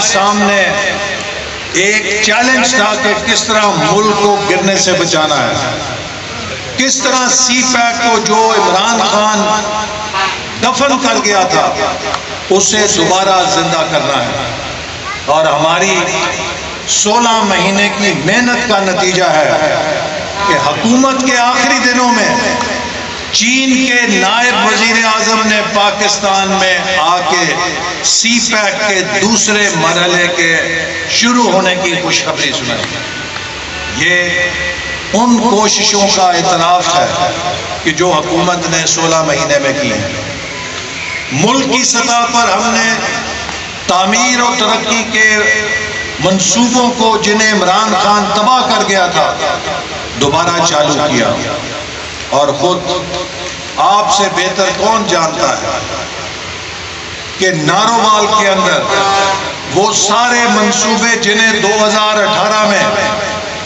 سامنے ایک چیلنج تھا کہ کس طرح ملک کو گرنے سے بچانا ہے، کس طرح سی پیک کو جو عمران خان دفن کر گیا تھا اسے دوبارہ زندہ کرنا ہے۔ اور ہماری 16 مہینے کی محنت کا نتیجہ ہے کہ حکومت کے آخری دنوں میں چین کے نائب وزیر اعظم نے پاکستان میں آ کے سی پیک کے دوسرے مرحلے کے شروع ہونے کی خوشخبری سنائی۔ یہ ان کوششوں کا اعتراف ہے کہ جو حکومت نے 16 مہینے میں کی ہے۔ ملک کی سطح پر ہم نے تعمیر اور ترقی کے منصوبوں کو جنہیں عمران خان تباہ کر گیا تھا دوبارہ چالو کیا، اور خود آپ سے بہتر کون جانتا ہے کہ نارووال کے اندر وہ سارے منصوبے جنہیں 2018 میں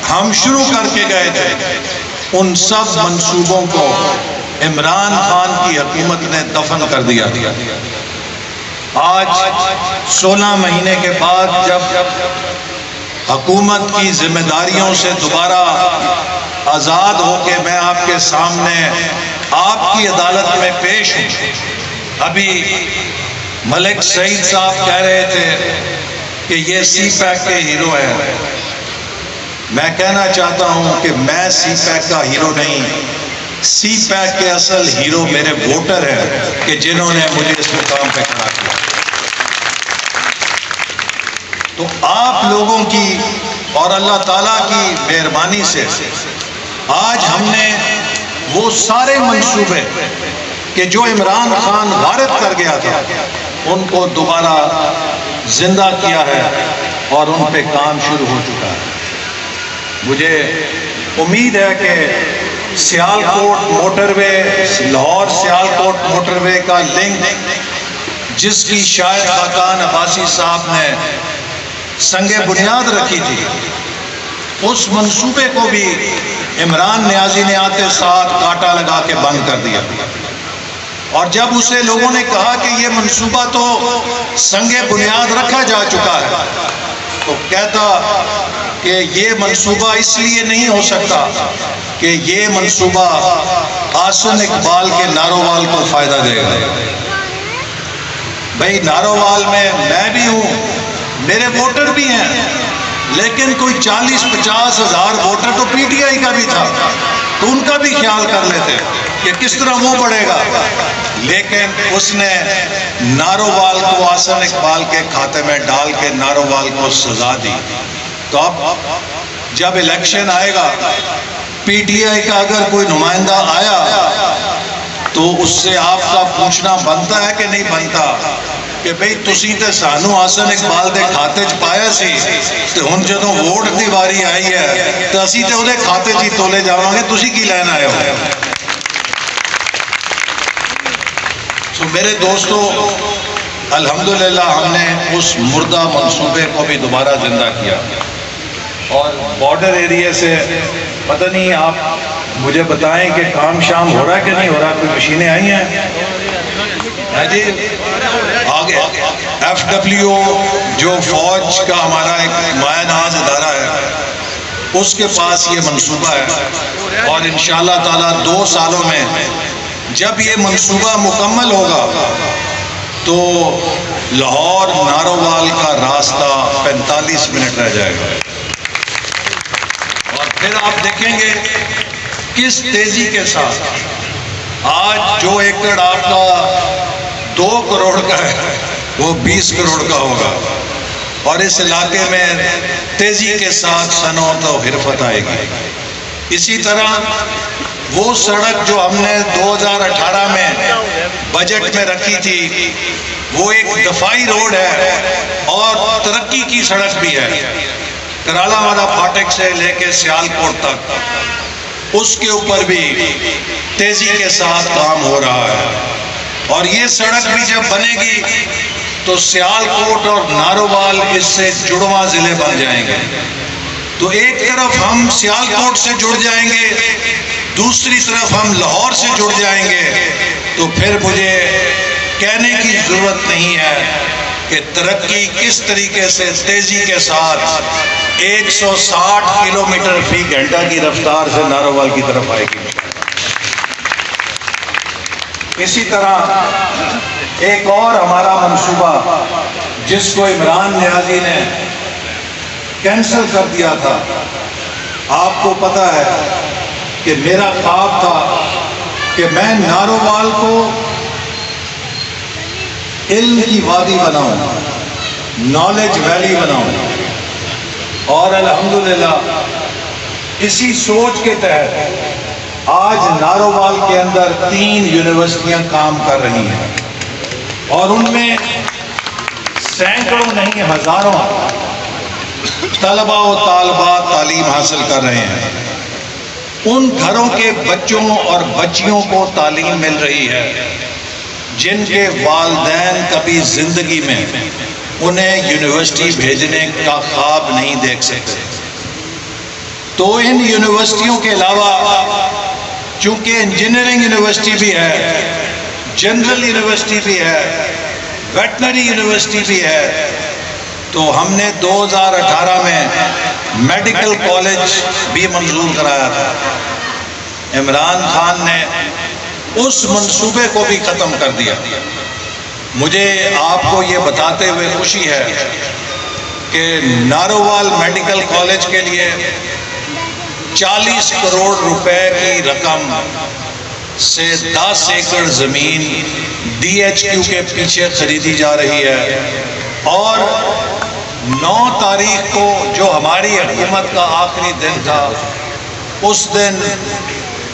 ہم شروع کر کے گئے تھے، ان سب منصوبوں کو عمران خان کی حکومت نے دفن کر دیا۔ آج 16 مہینے کے بعد جب حکومت کی ذمہ داریوں سے دوبارہ آزاد ہو کے میں آپ کے سامنے آپ کی عدالت میں پیش ہوں، ابھی ملک سعید صاحب کہہ رہے تھے کہ یہ سی پیک کے ہیرو ہیں۔ میں کہنا چاہتا ہوں کہ میں سی پیک کا ہیرو نہیں، سی پیک کے اصل ہیرو میرے ووٹر ہیں کہ جنہوں نے مجھے اس مقام پہ کھڑا کیا۔ تو آپ لوگوں کی اور اللہ تعالیٰ کی مہربانی سے آج ہم نے وہ سارے منصوبے کہ جو عمران خان غارت کر گیا تھا ان کو دوبارہ زندہ کیا ہے اور ان پہ کام شروع ہو چکا ہے۔ مجھے امید ہے کہ سیالکوٹ موٹر وے، لاہور سیالکوٹ موٹر وے کا لنک جس کی شاید خاقان عباسی صاحب نے سنگ بنیاد رکھی تھی، اس منصوبے کو بھی عمران نیازی نے آتے ساتھ کانٹا لگا کے بند کر دیا۔ اور جب اسے لوگوں نے کہا کہ یہ منصوبہ تو سنگ بنیاد رکھا جا چکا ہے، تو کہتا کہ یہ منصوبہ اس لیے نہیں ہو سکتا کہ یہ منصوبہ آسن اقبال کے نارووال کو فائدہ دے گا۔ بھئی نارووال میں بھی ہوں، میرے ووٹر بھی ہیں، لیکن کوئی 40-50 ہزار ووٹر تو پی ٹی آئی کا بھی تھا، تو ان کا بھی خیال کر لیتے کہ کس طرح وہ بڑھے گا۔ لیکن اس نے نارووال کو آسن اقبال کے کھاتے میں ڈال کے نارووال کو سزا دی۔ تو اب جب الیکشن آئے گا، پی ٹی آئی کا اگر کوئی نمائندہ آیا تو اس سے آپ کا پوچھنا بنتا ہے کہ نہیں بنتا کہ بھئی تسی تے سانو آسن اقبال دے کھاتے چ پایا سی تے ہن جدوں ووٹ دی واری آئی ہے تے اسی تے اودے کھاتے چ تولے جاواں گے، تسی کی لین آئے ہو۔ سو میرے دوستو، الحمدللہ ہم نے اس مردہ منصوبے کو بھی دوبارہ زندہ کیا، اور بارڈر ایریا سے پتہ نہیں آپ مجھے بتائیں کہ کام شام ہو رہا ہے کہ نہیں ہو رہا، کوئی مشینیں آئی ہیں جی آگے۔ ایف ڈبلیو جو فوج کا ہمارا ایک مایہ ناز ادارہ ہے، اس کے پاس یہ منصوبہ ہے، اور انشاءاللہ تعالیٰ 2 سالوں میں جب یہ منصوبہ مکمل ہوگا تو لاہور نارووال کا راستہ 45 منٹ رہ جائے گا، اور پھر آپ دیکھیں گے کس تیزی کے ساتھ آج جو ایکڑ آپ کا 2 کروڑ کا ہے وہ 20 کروڑ کا ہوگا، اور اس علاقے میں تیزی کے ساتھ صنعت و حرفت آئے گی۔ اسی طرح وہ سڑک جو ہم نے 2018 میں بجٹ میں رکھی تھی، وہ ایک دفاعی روڈ ہے اور ترقی کی سڑک بھی ہے، کرالا والا پھاٹک سے لے کے سیالکوٹ تک، اس کے اوپر بھی تیزی کے ساتھ کام ہو رہا ہے۔ اور یہ سڑک بھی جب بنے گی تو سیالکوٹ اور نارووال اس سے جڑواں ضلع بن جائیں گے۔ تو ایک طرف ہم سیالکوٹ سے جڑ جائیں گے، دوسری طرف ہم لاہور سے جڑ جائیں گے، تو پھر مجھے کہنے کی ضرورت نہیں ہے کہ ترقی کس طریقے سے تیزی کے ساتھ 160 کلومیٹر فی گھنٹہ کی رفتار سے نارووال کی طرف آئے گی۔ اسی طرح ایک اور ہمارا منصوبہ جس کو عمران نیازی نے کینسل کر دیا تھا، آپ کو پتا ہے کہ میرا خواب تھا کہ میں نارووال کو علم کی وادی بناؤں، نالج ویلی بناؤں، اور الحمدللہ اسی سوچ کے تحت آج نارووال کے اندر 3 یونیورسٹیاں کام کر رہی ہیں، اور ان میں سینکڑوں نہیں ہزاروں طلباء و طالبات تعلیم حاصل کر رہے ہیں۔ ان گھروں کے بچوں اور بچیوں کو تعلیم مل رہی ہے جن کے والدین کبھی زندگی میں انہیں یونیورسٹی بھیجنے کا خواب نہیں دیکھ سکتے۔ تو ان یونیورسٹیوں کے علاوہ چونکہ انجینئرنگ یونیورسٹی بھی ہے، جنرل یونیورسٹی بھی ہے، ویٹنری یونیورسٹی بھی ہے، تو ہم نے 2018 میں میڈیکل کالج بھی منظور کرایا تھا۔ عمران خان نے اس منصوبے کو بھی ختم کر دیا۔ مجھے آپ کو یہ بتاتے ہوئے خوشی ہے کہ نارووال میڈیکل کالج کے لیے 40 کروڑ روپے کی رقم سے 10 ایکڑ زمین DHQ کے پیچھے خریدی جا رہی ہے، اور 9 تاریخ کو جو ہماری حکومت کا آخری دن تھا، اس دن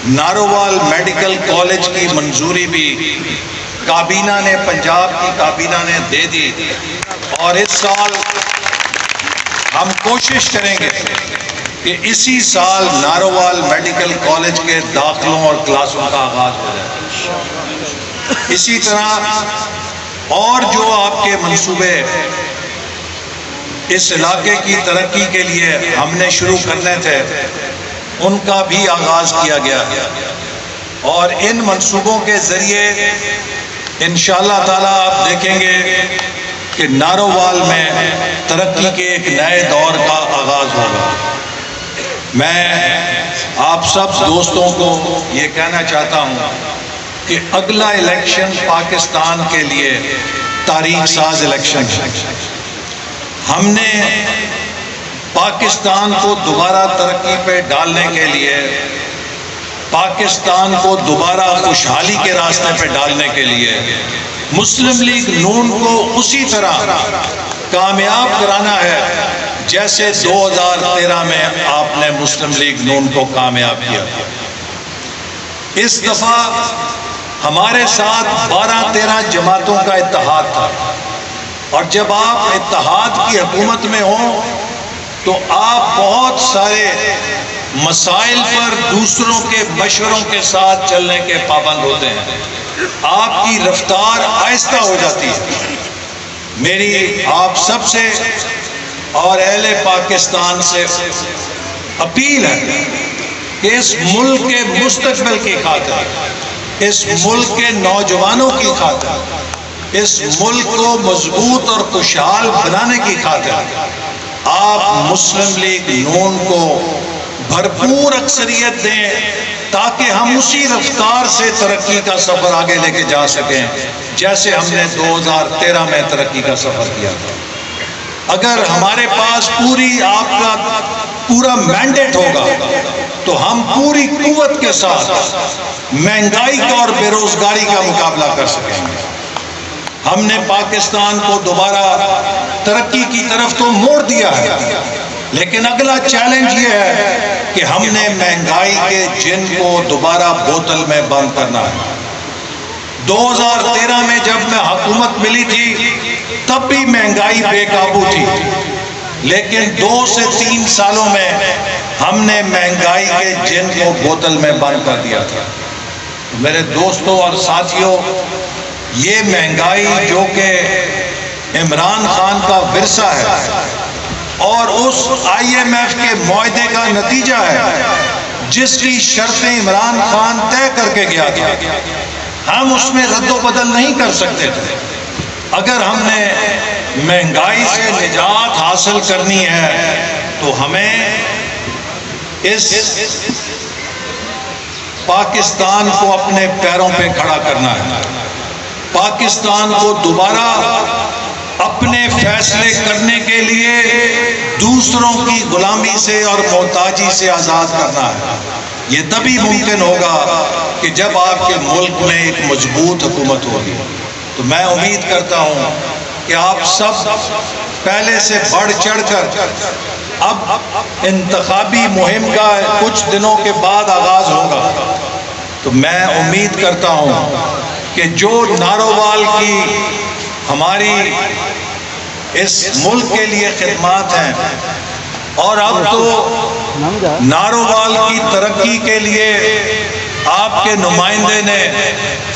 نارووال میڈیکل کالج کی منظوری بھی کابینہ نے، پنجاب کی کابینہ نے دے دی، اور اس سال ہم کوشش کریں گے کہ اسی سال نارووال میڈیکل کالج کے داخلوں اور کلاسوں کا آغاز ہو جائے۔ اسی طرح اور جو آپ کے منصوبے اس علاقے کی ترقی کے لیے ہم نے شروع کرنے تھے، ان کا بھی آغاز کیا گیا، اور ان منصوبوں کے ذریعے انشاءاللہ تعالیٰ آپ دیکھیں گے کہ نارووال میں ترقی کے ایک نئے دور کا آغاز ہوگا۔ میں آپ سب دوستوں کو یہ کہنا چاہتا ہوں کہ اگلا الیکشن پاکستان کے لیے تاریخ ساز الیکشن ہے۔ ہم نے پاکستان کو دوبارہ ترقی پہ ڈالنے کے لیے، پاکستان کو دوبارہ خوشحالی کے راستے پہ ڈالنے کے لیے مسلم لیگ نون کو اسی طرح کامیاب کرانا ہے جیسے 2013 میں آپ نے مسلم لیگ نون کو کامیاب کیا۔ اس دفعہ ہمارے ساتھ 12-13 جماعتوں کا اتحاد تھا، اور جب آپ اتحاد کی حکومت میں ہوں تو آپ بہت سارے مسائل پر دوسروں کے مشوروں کے ساتھ چلنے کے پابند ہوتے ہیں، آپ کی رفتار آہستہ ہو جاتی ہے۔ میری آپ سب سے اور اہل پاکستان سے اپیل ہے کہ اس ملک کے مستقبل کی خاطر، اس ملک کے نوجوانوں کی خاطر، اس ملک کو مضبوط اور خوشحال بنانے کی خاطر آپ مسلم لیگ نون کو بھرپور اکثریت دیں تاکہ ہم اسی رفتار سے ترقی کا سفر آگے لے کے جا سکیں جیسے ہم نے 2013 میں ترقی کا سفر کیا تھا۔ اگر ہمارے پاس آپ کا پورا مینڈیٹ ہوگا تو ہم پوری قوت کے ساتھ مہنگائی کا اور بے روزگاری کا مقابلہ کر سکیں گے۔ ہم نے پاکستان کو دوبارہ ترقی کی طرف تو موڑ دیا ہے، لیکن اگلا چیلنج یہ ہے کہ ہم نے مہنگائی کے جن کو دوبارہ بوتل میں بند کرنا ہے۔ 2013 میں جب میں حکومت ملی تھی تب بھی مہنگائی بے قابو تھی، لیکن 2 سے 3 سالوں میں ہم نے مہنگائی کے جن کو بوتل میں بند کر دیا تھا۔ میرے دوستوں اور ساتھیوں، یہ مہنگائی جو کہ عمران خان کا ورثہ ہے اور اس IMF کے معاہدے کا نتیجہ ہے جس کی شرطیں عمران خان طے کر کے گیا تھا، ہم اس میں رد و بدل نہیں کر سکتے تھے۔ اگر ہم نے مہنگائی سے نجات حاصل کرنی ہے تو ہمیں اس پاکستان کو اپنے پیروں پہ کھڑا کرنا ہے، پاکستان کو دوبارہ اپنے فیصلے کرنے کے لیے دوسروں کی غلامی سے اور محتاجی سے آزاد کرنا ہے۔ یہ تبھی ممکن ہوگا کہ جب آپ کے ملک میں ایک مضبوط حکومت ہوگی۔ تو میں امید کرتا ہوں کہ آپ سب پہلے سے بڑھ چڑھ کر، اب انتخابی مہم کا کچھ دنوں کے بعد آغاز ہوگا، تو میں امید کرتا ہوں کہ جو نارووال کی ہماری اس ملک کے لیے خدمات ہیں، اور اب تو نارووال کی ترقی کے لیے آپ کے نمائندے نے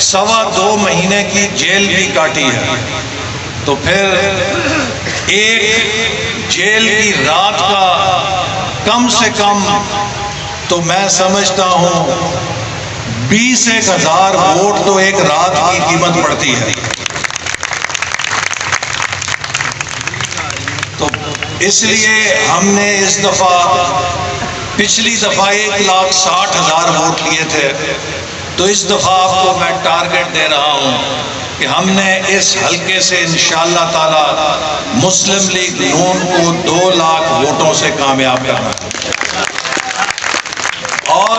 2.25 مہینے کی جیل بھی کاٹی ہے، تو پھر ایک جیل کی رات کا کم سے کم تو میں سمجھتا ہوں 20,000 ووٹ تو ایک رات کی قیمت پڑتی ہے۔ تو اس لیے ہم نے اس دفعہ، پچھلی دفعہ 1,60,000 ووٹ لیے تھے، تو اس دفعہ آپ کو میں ٹارگٹ دے رہا ہوں کہ ہم نے اس حلقے سے انشاءاللہ تعالی مسلم لیگ نون کو 2 لاکھ ووٹوں سے کامیاب کرنا ہے، اور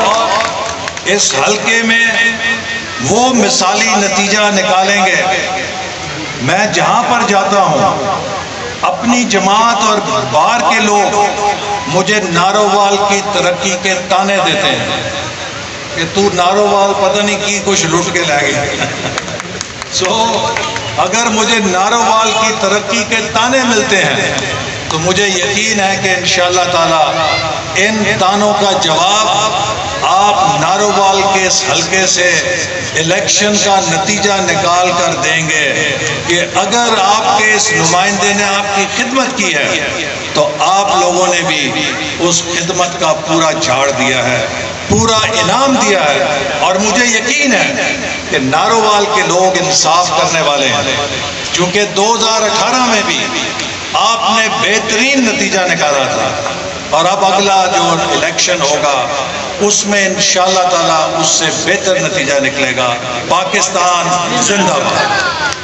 اس حلقے میں وہ مثالی نتیجہ نکالیں گے۔ میں جہاں پر جاتا ہوں، اپنی جماعت اور باہر کے لوگ مجھے نارووال کی ترقی کے تانے دیتے ہیں کہ تو نارووال پتہ نہیں کی کچھ لٹ کے لے گیا۔ اگر مجھے نارووال کی ترقی کے تانے ملتے ہیں تو مجھے یقین ہے کہ انشاءاللہ تعالی ان تانوں کا جواب آپ نارووال کے اس حلقے سے الیکشن کا نتیجہ نکال کر دیں گے کہ اگر آپ کے اس نمائندے نے آپ کی خدمت کی ہے تو آپ لوگوں نے بھی اس خدمت کا پورا جھاڑ دیا ہے، پورا انعام دیا ہے۔ اور مجھے یقین ہے کہ نارووال کے لوگ انصاف کرنے والے ہیں، چونکہ 2018 میں بھی آپ نے بہترین نتیجہ نکالا تھا، اور اب اگلا جو الیکشن ہوگا اس میں انشاءاللہ تعالی اس سے بہتر نتیجہ نکلے گا۔ پاکستان زندہ باد۔